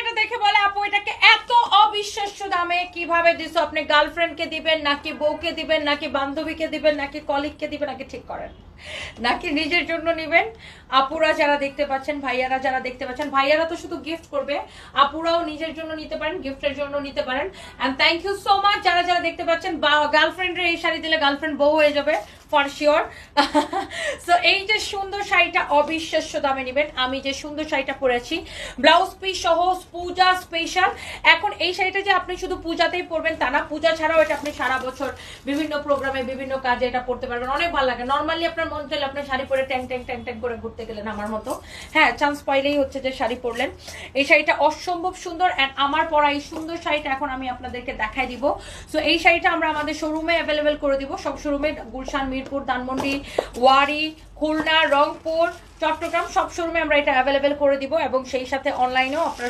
এটা দেখে বলে আপু এটাকে এত অবিশ্বাস্য দামে কিভাবে দিছো? আপনি গার্লফ্রেন্ডকে দিবেন নাকি বউকে দিবেন নাকি বান্ধবীকে দিবেন নাকি কলিগকে দিবেন, নাকি ঠিক করেন, নাকি নিজের জন্য নেবেন? আপুরা যারা দেখতে পাচ্ছেন, ভাইয়ারা যারা দেখতে পাচ্ছেন, ভাইয়ারা তো শুধু গিফট করবে, আপুরাও নিজের জন্য নিতে পারেন, গিফটের জন্য নিতে পারেন। And thank you so much যারা যারা দেখতে পাচ্ছেন। গার্লফ্রেন্ডের এই শাড়ি দিলে গার্লফ্রেন্ড বউ হয়ে যাবে ফর শিওর। সো এই যে সুন্দর শাড়িটা অবিশ্বাস্য দামে নেবেন। আমি যে সুন্দর শাড়িটা পরেছি ব্লাউজ পিস সহ, পূজা স্পেশাল। এখন এই শাড়িটা যে আপনি শুধু পূজাতেই পরবেন তা না, পূজা ছাড়াও এটা আপনি সারা বছর বিভিন্ন প্রোগ্রামে বিভিন্ন কাজে এটা পরতে পারবেন, অনেক ভালো লাগে। নর্মালি আপনার মন চাইলে আপনার শাড়ি পরে ট্যাং ট্যাং ট্যাং ট্যাং করে ঘুরতে গেলেন আমার মতো, হ্যাঁ চান্স পাইলেই হচ্ছে যে শাড়ি পরলেন। এই শাড়িটা অসম্ভব সুন্দর অ্যান্ড আমার পরা এই সুন্দর শাড়িটা এখন আমি আপনাদেরকে দেখাই দিব। সো এই শাড়িটা আমরা আমাদের শোরুমে অ্যাভেলেবেল করে দিব, সব শোরুমে, গুলশান, মিরপুর, ধানমন্ডি, ওয়ারি, খুলনা, রংপুর, চট্টগ্রাম, সব শোরুমে আমরা এটা অ্যাভেলেবেল করে দিব এবং সেই সাথে অনলাইনেও আপনারা